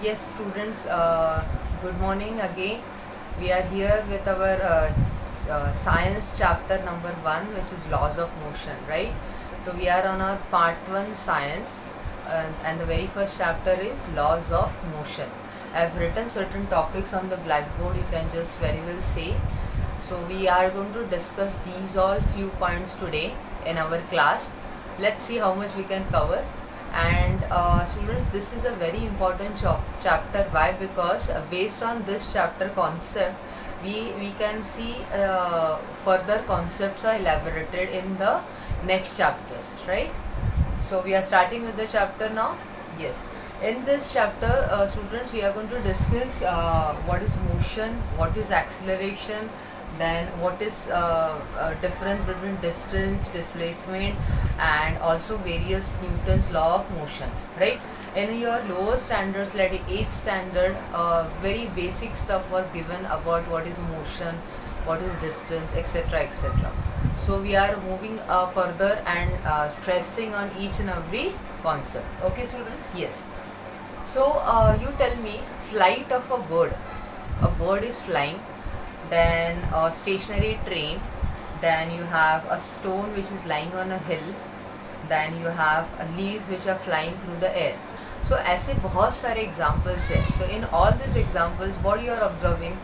Yes, students, good morning again. We are here with our science chapter number 1, which is laws of motion, right? So we are on our part 1 science, and the very first chapter is laws of motion. I have written certain topics on the blackboard, you can just very well see. So we are going to discuss these all few points today in our class. Let's see how much we can cover. And students, this is a very important chapter. Why? Because based on this chapter concept, we can see further concepts are elaborated in the next chapters, right? So we are starting with the chapter now. Yes, in this chapter, students, we are going to discuss what is motion, what is acceleration, then what is difference between distance, displacement, and also various Newton's law of motion, right? In your lower standards like 8th standard, very basic stuff was given about what is motion, what is distance, etc, etc. So we are moving further and stressing on each and every concept. Okay, students? Yes. So you tell me, flight of a bird. A bird is flying, then a stationary train, then you have a stone which is lying on a hill, then you have leaves which are flying through the air. So ऐसे बहुत सारे examples है. So in all these examples, what you are observing,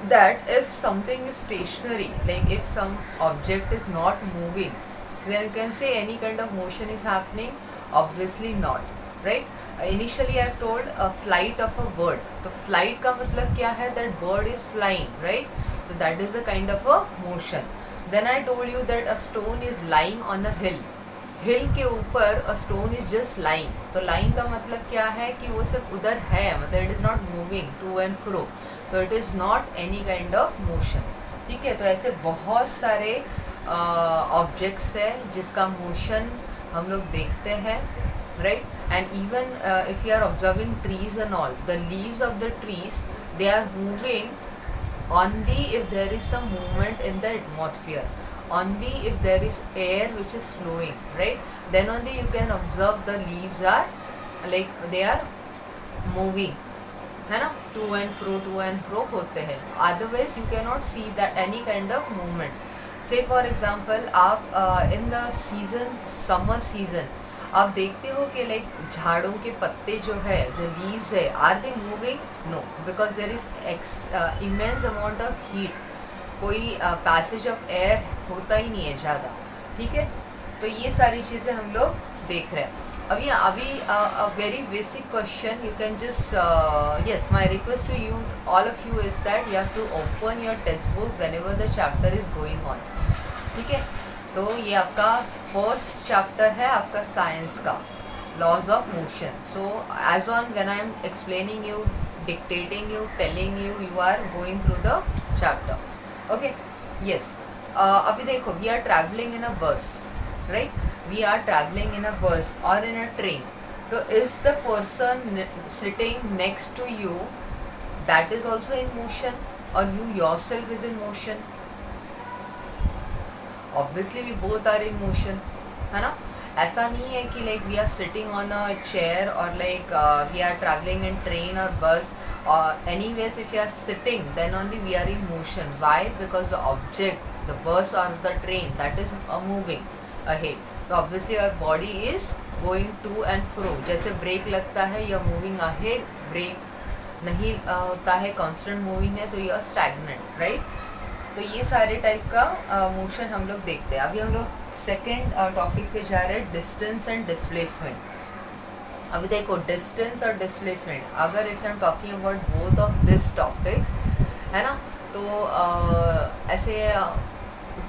that if something is stationary, like if some object is not moving, then you can say any kind of motion is happening. Obviously not, right? Initially I have told a flight of a bird. तो flight का मतलब क्या है? That bird is flying, right? So that is a kind of a motion. Then I told you that a stone is lying on a hill. हिल के ऊपर a stone is just lying. तो lying का मतलब क्या है कि वो सिर्फ उधर है, मतलब it is not moving to and fro, तो it is not any kind of motion. ठीक है, तो ऐसे बहुत सारे ऑब्जेक्ट्स है जिसका मोशन हम लोग देखते हैं, right? And even if you are observing trees and all, the leaves of the trees, they are moving only if there is some movement in the atmosphere, only if there is air which is flowing, right? Then only you can observe the leaves are like they are moving, है ना? To and fro होते हैं. Otherwise you cannot see that any kind of movement. Say for example, आप in the season, summer season, आप देखते हो कि like झाड़ों के पत्ते जो है, जो लीव्स है, are they moving? No, because there is immense amount of heat. कोई पैसेज ऑफ एयर होता ही नहीं है ज़्यादा. ठीक है, तो ये सारी चीज़ें हम लोग देख रहे हैं. अभी very basic question, you can just yes, my request to you all of you is that you have to open your text book whenever the chapter is going on. ठीक है, तो ये आपका फर्स्ट चैप्टर है आपका science का, laws of motion. So as on when I am explaining you, dictating you, telling you, you are going through the chapter. Okay, yes. अभी देखो, we are travelling in a bus, right? We are travelling in a bus और in a train. तो is the person sitting next to you that is also in motion, और you yourself is in motion? Obviously we both are in motion, है ना? ऐसा नहीं है कि like we are sitting on a chair और like we are travelling in train और bus. Any ways if you are sitting then only we are in motion. Why? Because the object, the bus और the train, that is moving ahead. तो obviously our body is going to and fro. जैसे brake लगता है, you are moving ahead. Brake नहीं होता है, constant moving है, तो यू आर स्टैग्नेंट, राइट? तो ये सारे टाइप का मोशन हम लोग देखते हैं. अभी हम लोग सेकेंड टॉपिक पे जा रहे हैं, डिस्टेंस एंड डिस्प्लेसमेंट. अभी देखो, डिस्टेंस और डिस्प्लेसमेंट, अगर if I am talking about both of this topics, है ना, तो ऐसे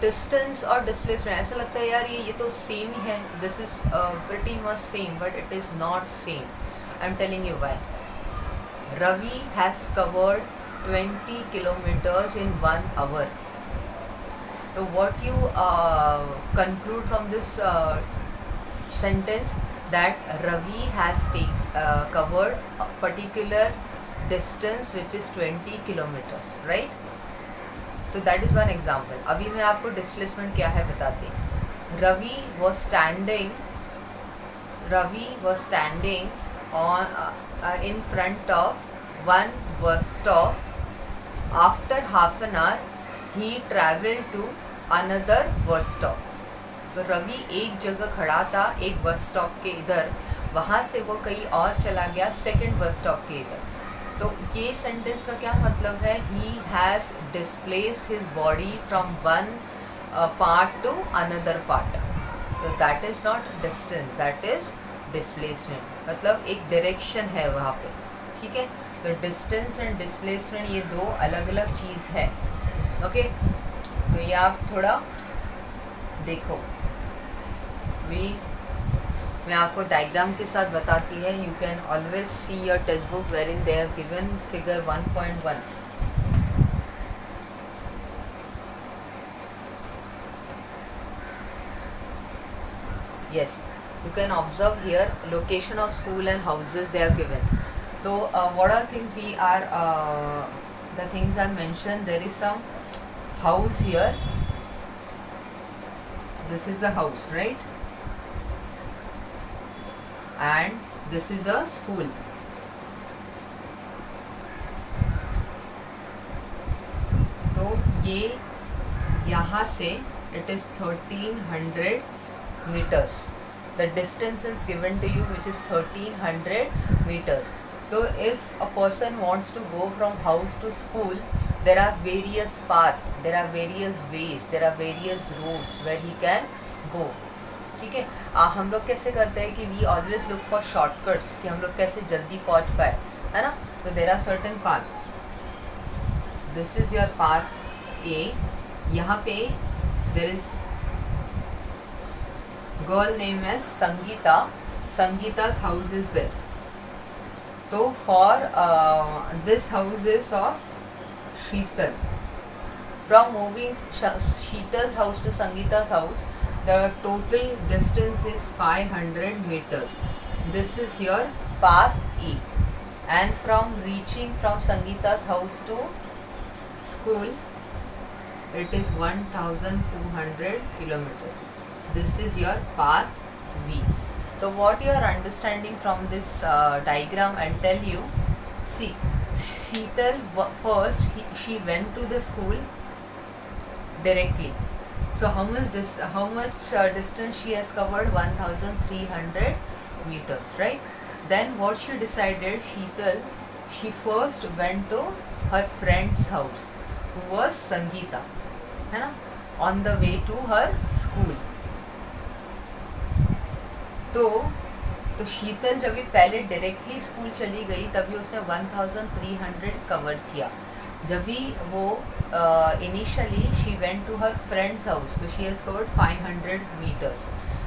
डिस्टेंस और डिस्प्लेसमेंट ऐसा लगता है यार ये तो सेम ही है, this is pretty much same, but it is not same. I am telling you why. Ravi has covered 20 kilometers in 1 hour. So what you conclude from this sentence, that Ravi has covered a particular distance which is 20 kilometers, right? तो that is one example. अभी मैं आपको displacement क्या है बताती हूँ. Ravi was standing on in front of one bus stop. After half an hour, he traveled to another bus stop. तो रवि एक जगह खड़ा था एक बस स्टॉप के इधर, वहाँ से वो कहीं और चला गया सेकंड बस स्टॉप के इधर. तो ये सेंटेंस का क्या मतलब है? He has displaced his body from one part to another part. तो that is not distance, that is displacement. मतलब एक डायरेक्शन है वहाँ पे, ठीक है. तो डिस्टेंस एंड डिस्प्लेसमेंट ये दो अलग अलग चीज़ है. ओके, तो ये आप थोड़ा देखो. मैं आपको डायग्राम के साथ बताती है. You can always see your text book wherein they have given figure 1.1. yes, you can observe here location of school and houses they have given. So what are things we are the things I mentioned? There is some house here. This is a house, right? And this is a school. तो ये यहाँ से it is 1300 meters. The distance is given to you, which is 1300 meters. So if a person wants to go from house to school, there are various paths, there are various ways, there are various roads where he can go. ठीक है. हम लोग कैसे करते हैं कि we always look for shortcuts, कि हम लोग कैसे जल्दी पहुंच पाए, है ना. तो there are certain paths. This is your path A. यहाँ पे there is girl name as Sangeeta. Sangeeta's house is there. So for this house is of Sheetal. From moving Sheetal's house to Sangeeta's house, the total distance is 500 meters. This is your path E. And from reaching from Sangeeta's house to school, it is 1200 kilometers. This is your path V. So what you are understanding from this diagram, I'll tell you. See, Sheetal first she went to the school directly. So how much distance she has covered? 1300 meters, right? Then what she decided, Sheetal, she first went to her friend's house, who was Sangeeta, है ना, on the way to her school. तो शीतल जब भी पहले directly school चली गई तभी उसने 1300 कवर किया. जब भी वो initially she went to her friends house, तो she has covered 500 meters.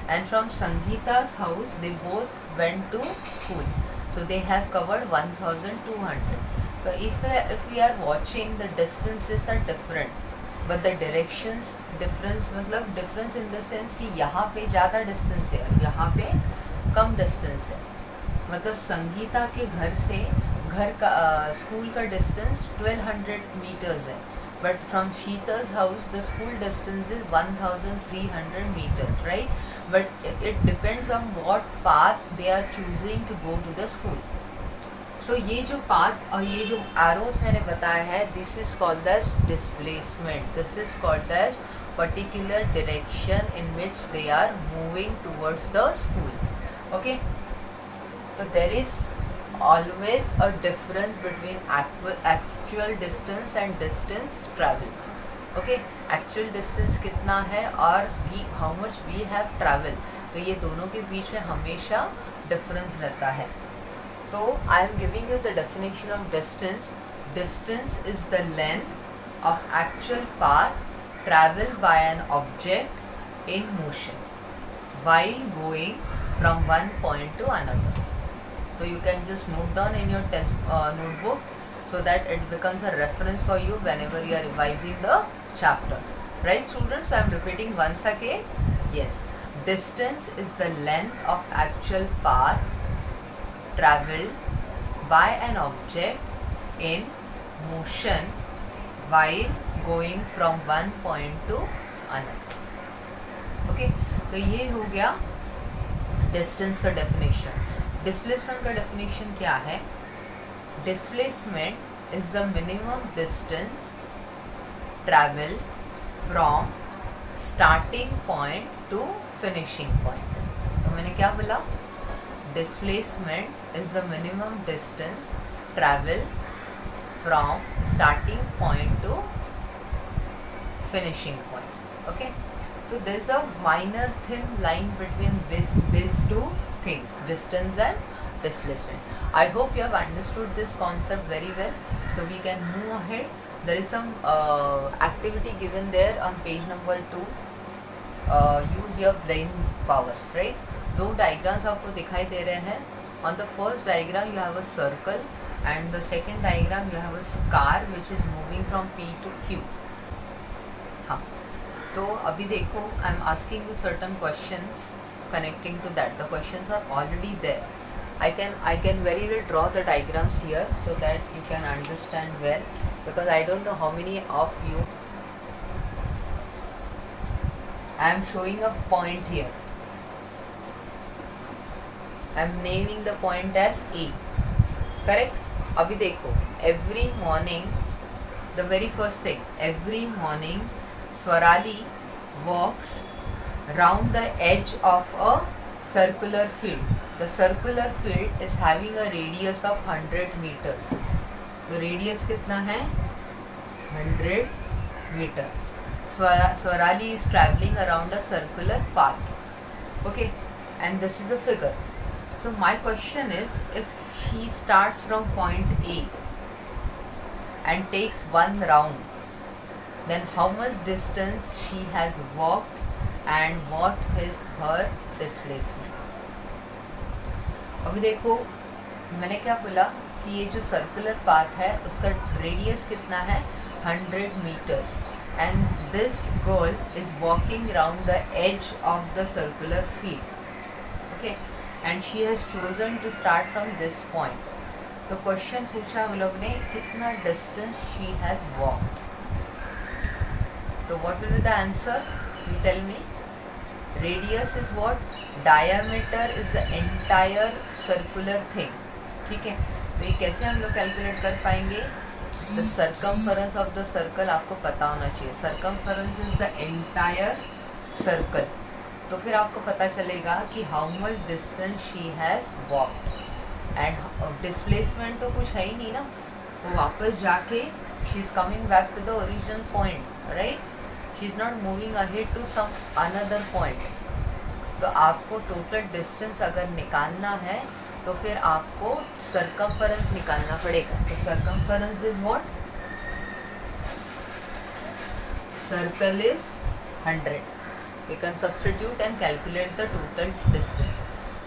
And from संगीता's house they both went to school, so they have covered 1200. So if we are watching, the distances are different, but the directions difference, मतलब difference in the sense कि यहाँ पे ज़्यादा distance है, यहाँ पे कम distance है. मतलब संगीता के घर से घर का स्कूल का distance 1200 meters है, but from Sheeta's house the school distance is 1300 meters, right? But it depends on what path they are choosing to go to the school. So ये जो path और ये जो arrows मैंने बताया है, this is called as displacement. This is called as particular direction in which they are moving towards the school. Okay? So there is always a difference between actual distance and distance travel. Okay? Actual distance कितना है और how much we have traveled. तो ये दोनों के बीच में हमेशा difference रहता है. So I am giving you the definition of distance. Distance is the length of actual path traveled by an object in motion while going from one point to another. So you can just note down in your test notebook so that it becomes a reference for you whenever you are revising the chapter. Right, students? So I am repeating once again. Yes, distance is the length of actual path traveled by an object in motion while going from one point to another. Okay, तो ये हो गया distance का definition. Displacement का definition क्या है? displacement is the minimum distance travel from starting point to finishing point. तो मैंने क्या बोला? Displacement is the minimum distance travel from starting point to finishing point. Okay, so there is a minor thin line between these two things, distance and displacement. I hope you have understood this concept very well, so we can move ahead. There is some activity given there on page number 2. Use your brain power, right? दो diagrams आपको दिखाई दे रहे हैं. On the first diagram you have a circle, and the second diagram you have a car which is moving from P to Q. हाँ, तो अभी देखो, I am asking you certain questions connecting to that. The questions are already there. I can very well draw the diagrams here so that you can understand well, because I don't know how many of you. I am showing a point here. I am naming the point as A. Correct? अभी देखो, every morning, the very first thing, every morning Swarali walks round the edge of a circular field. The circular field is having a radius of 100 meters. The radius कितना है? 100 meter. Swarali is traveling around a circular path. Okay, and this is a figure. So my question is, if she starts from point A and takes one round, then how much distance she has walked and what is her displacement? अभी देखो, मैंने क्या बोला कि ये जो circular path है उसका रेडियस कितना है? 100 meters, and this girl is walking around the edge of the circular field. Okay, and she has chosen to start from this point. तो क्वेश्चन पूछा हम लोग ने, कितना डिस्टेंस she has walked. तो what will be the answer? You tell me. Radius is what? Diameter is the entire circular thing. ठीक है, तो ये कैसे हम लोग कैलकुलेट कर पाएंगे? The circumference of the circle आपको पता होना चाहिए. Circumference is the entire circle. तो फिर आपको पता चलेगा कि how much distance she has walked. And displacement तो कुछ है ही नहीं ना, वो वापस जाके she is coming back to the original point, right? She is not moving ahead to some another point. तो आपको टोटल डिस्टेंस अगर निकालना है तो फिर आपको सर्कमफरेंस निकालना पड़ेगा. तो circumference is what? Circle is 100. We can substitute and calculate the total distance.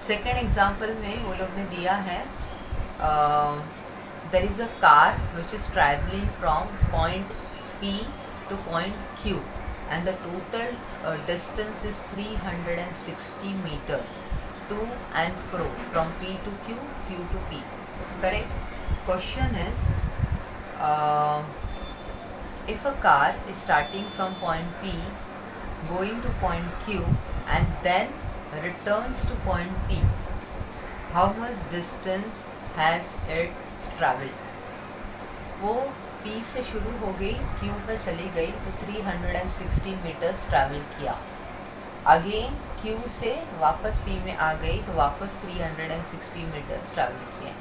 Second example में वो लोग ने दिया है, there is a car which is travelling from point P to point Q, and the total distance is 360 meters to and fro from P to Q, Q to P. Correct? Question is, if a car is starting from point P, going to point Q, and then returns to point P, how much distance has it traveled? वो P से शुरू हो गई, Q पे चली गई, तो 360 metres travel किया. अगेन Q से वापस P में आ गई तो वापस 360 मीटर्स ट्रैवल किए.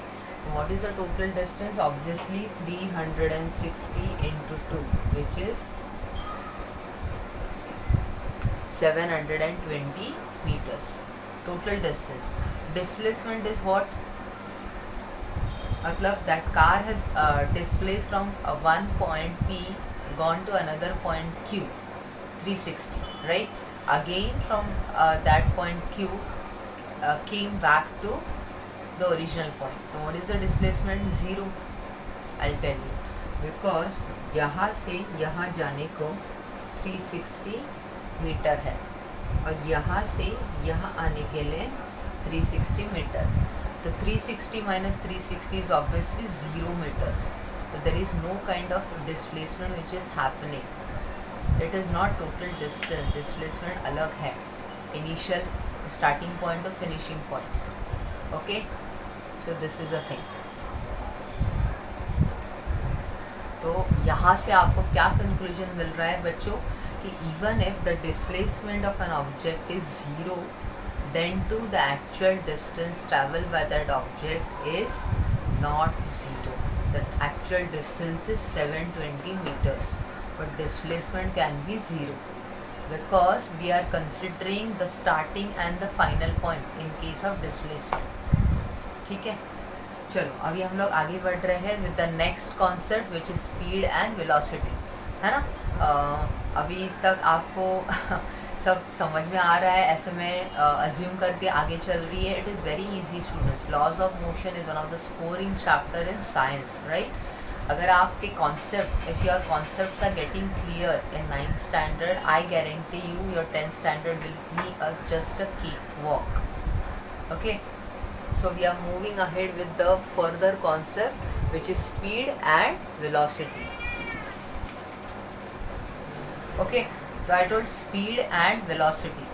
तो what is the total distance? Obviously 360 into 2, which is 720 meters. Total distance. Displacement is what? मतलब that car has displaced from one point P gone to another point Q, 360, right? Again from that point Q came back to the original point. So what is the displacement? 0. I'll tell you, because यहाँ से यहाँ जाने को 360 metre है और यहाँ से यहाँ आने के लिए 360 मीटर. तो 360 minus 360 is obviously 0 meters. So there is no kind of displacement which is happening. It is not total distance. Displacement अलग है. Initial starting point or finishing point. Okay. So this is a thing. तो यहाँ से आपको क्या conclusion मिल रहा है बच्चों कि even if the displacement of an object is zero, then too the actual distance traveled by that object is not zero. The actual distance is 720 meters, but displacement can be zero because we are considering the starting and the final point in case of displacement. ठीक है, चलो अभी हम लोग आगे बढ़ रहे हैं with the next concept which is speed and velocity, है ना। अभी तक आपको सब समझ में आ रहा है, ऐसे में अज्यूम करके आगे चल रही है। It is very easy students, laws of motion is one of the scoring chapter in science, right. अगर आपके concept, if your concepts are getting clear in 9th standard, I guarantee you your 10th standard will be just a cakewalk, okay. So we are moving ahead with the further concept which is speed and velocity. Okay, so I told speed and velocity.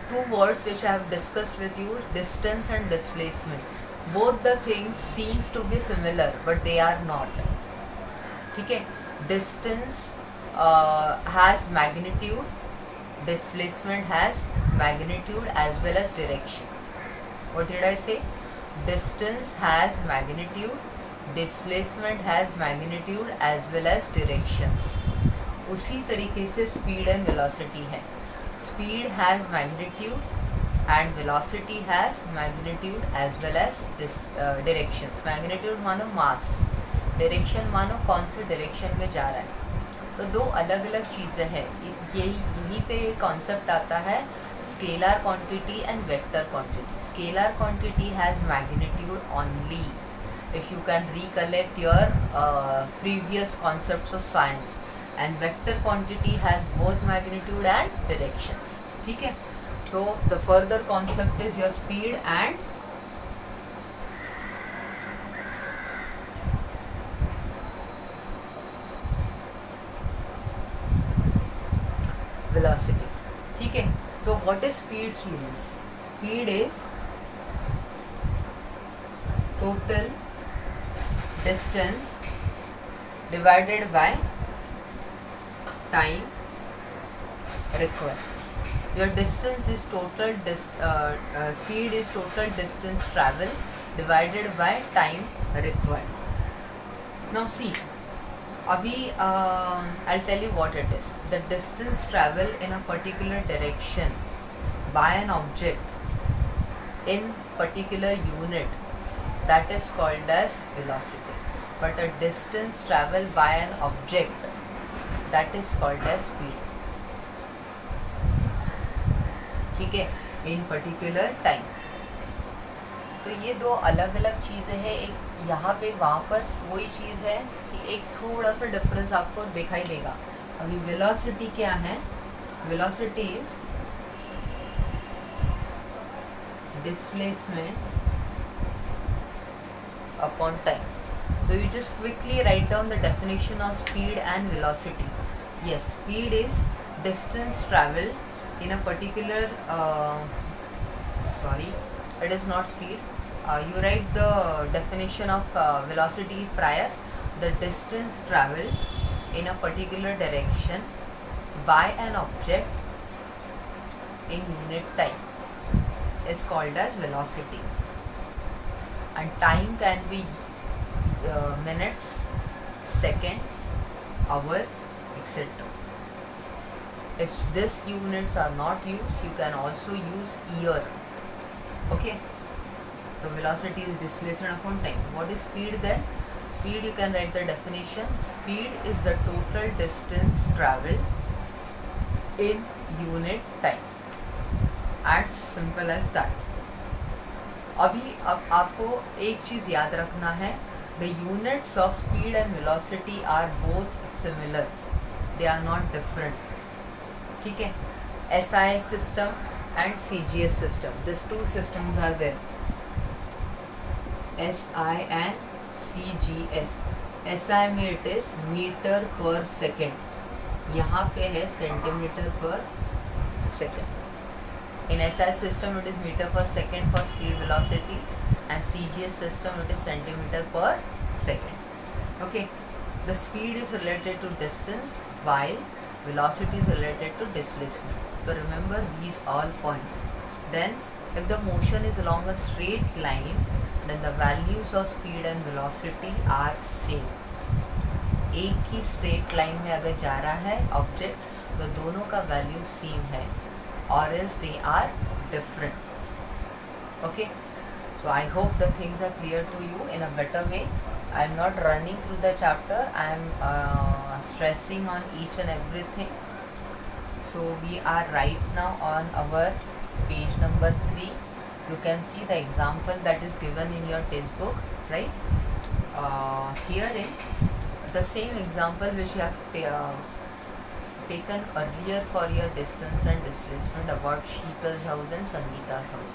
Two words which I have discussed with you, distance and displacement. Both the things seems to be similar but they are not. ठीक है, distance has magnitude, displacement has magnitude as well as direction. What did I say? Distance has magnitude, displacement has magnitude as well as directions. उसी तरीके से speed and velocity है. Speed has magnitude and velocity has magnitude as well as directions. Magnitude मानो mass, direction मानो कौन से direction में जा रहा है. तो दो अलग अलग चीज़ें हैं. यही पे ये concept आता है scalar quantity and vector quantity. Scalar quantity has magnitude only. If you can recollect your previous concepts of science, and vector quantity has both magnitude and directions. ठीक है, तो the further concept is your speed and velocity. ठीक है, तो what is speed students? Speed is total distance divided by time required. Your distance is total speed is total distance travel divided by time required. Now see, अभी I'll tell you what it is. The distance travel in a particular direction by an object in particular unit, that is called as velocity. But a distance travel by an object, that is called as speed. ठीक है, in particular time. तो ये दो अलग अलग चीज़ें हैं. एक यहाँ पे वापस वही चीज़ है कि एक थोड़ा सा डिफरेंस आपको दिखाई देगा. अभी वेलोसिटी क्या है? Velocity is displacement upon time. So you just quickly write down the definition of speed and velocity. Yes, speed is distance travel in a particular it is not speed. You write the definition of velocity prior. The distance travel in a particular direction by an object in unit time is called as velocity. And time can be minutes, seconds, hour, etc. If these units are not used, you can also use year. Okay, so velocity is displacement upon time. What is speed then? Speed, you can write the definition. Speed is the total distance traveled in unit time. As simple as that. अभी अब आपको एक चीज़ याद रखना है. The units of speed and velocity are both similar. They are not different. ठीक है, SI system and CGS system. These two systems are there. SI and CGS. SI में it is meter per second. यहाँ पे है centimeter per second. In SI system it is meter per second for speed velocity, and CGS system it is centimeter per second. Okay, the speed is related to distance while velocity is related to displacement. So remember these all points. Then if the motion is along a straight line, then the values of speed and velocity are same. एक ही straight line में अगर जा रहा है object तो दोनों का value same है, और else they are different. Okay, so I hope the things are clear to you in a better way. I am not running through the chapter, I am stressing on each and everything. So we are right now on our page number 3. You can see the example that is given in your textbook, right? Herein the same example which you have taken earlier for your distance and displacement about Sheetal's house and Sangeeta's house.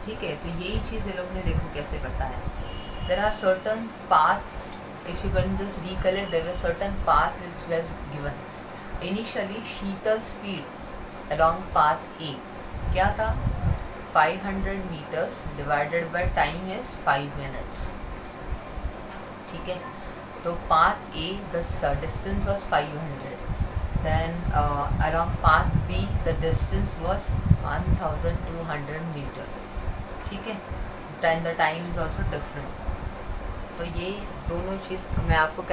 ठीक है, तो यही चीज़ ये लोग ने देखो कैसे बताया. There are certain paths. If you can just recollect, there was certain path which was given. Initially, Sheetal's speed along path A क्या था? 500 meters divided by time is 5 minutes. ठीक है, तो path A the distance was 500. Then along path B the distance was 1200 meters. ठीक है, and the time is also different. तो ये दोनों चीज़ मैं आपको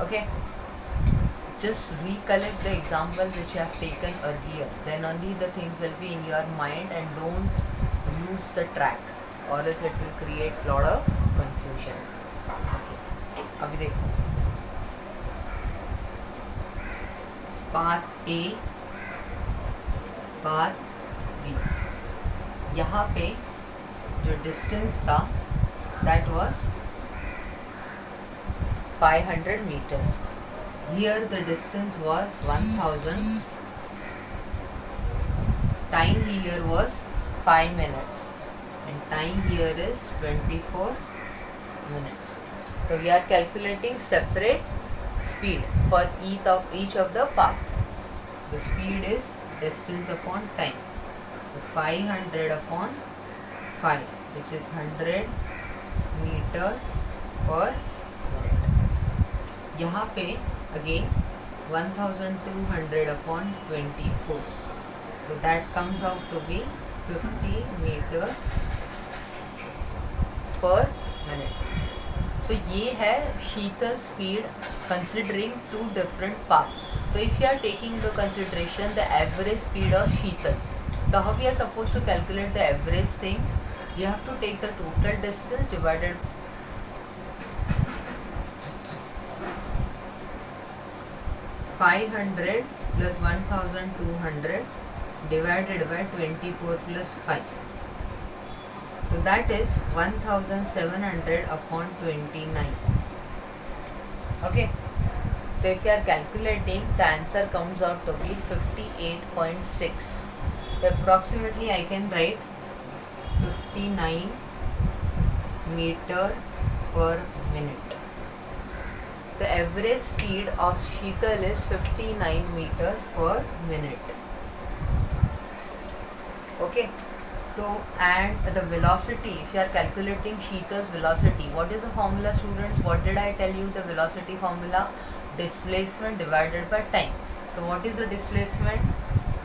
okay, just recollect the example which you have taken earlier, then only the things will be in your mind, and don't lose the track or else it will create lot of confusion. Okay, अभी देखो path a path B. यहाँ पे जो distance था that was 500 meters. Here the distance was 1000. Time here was 5 minutes and time here is 24 minutes. So we are calculating separate speed for each of the path. The speed is distance upon time. So 500 upon 5, which is 100 meter per minute. यहाँ पे again 1200 upon 24. So that comes out to be 50 meter per minute. So ये है शीतल speed considering two different paths. So if you are taking into consideration the average speed of Sheetal, so how we are supposed to calculate the average things? You have to take the total distance divided 500 plus 1200 divided by 24 plus 5. So that is 1700 upon 29. Okay. So if you are calculating, the answer comes out to be 58.6. So approximately I can write 59 meter per minute. The average speed of Sheetal is 59 meters per minute. Okay. So and the velocity, if you are calculating Sheetal's velocity, what is the formula, students? What did I tell you? The velocity formula, displacement divided by time. So what is the displacement?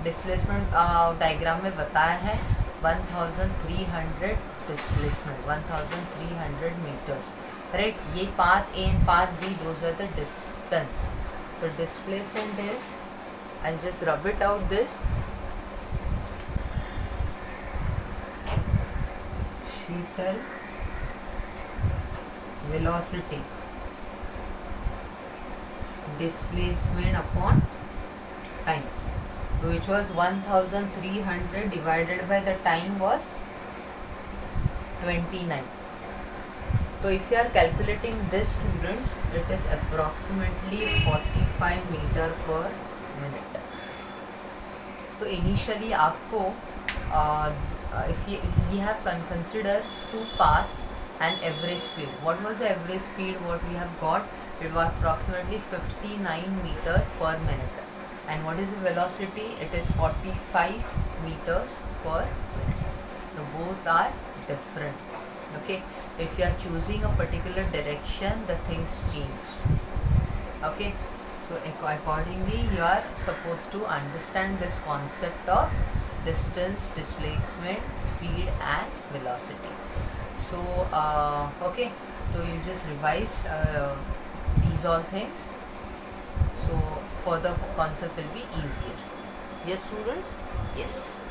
Displacement diagram में बताया है 1300 displacement, 1300 meters. Right? ये path A and path B, those are the distance. So displacement is, I'll just rub it out this. Sheetal velocity displacement upon time, which was 1300 divided by the time was 29. So if you are calculating this, students, it is approximately 45 meter per minute. तो initially आपको if we have considered two path and average speed. What was the average speed? What we have got? It was approximately 59 meter per minute. And what is the velocity? It is 45 meters per minute. The both are different. Okay, if you are choosing a particular direction, the things changed. Okay, so accordingly you are supposed to understand this concept of distance, displacement, speed and velocity. So okay, so you just revise these all things, so further concept will be easier. Yes students? Yes.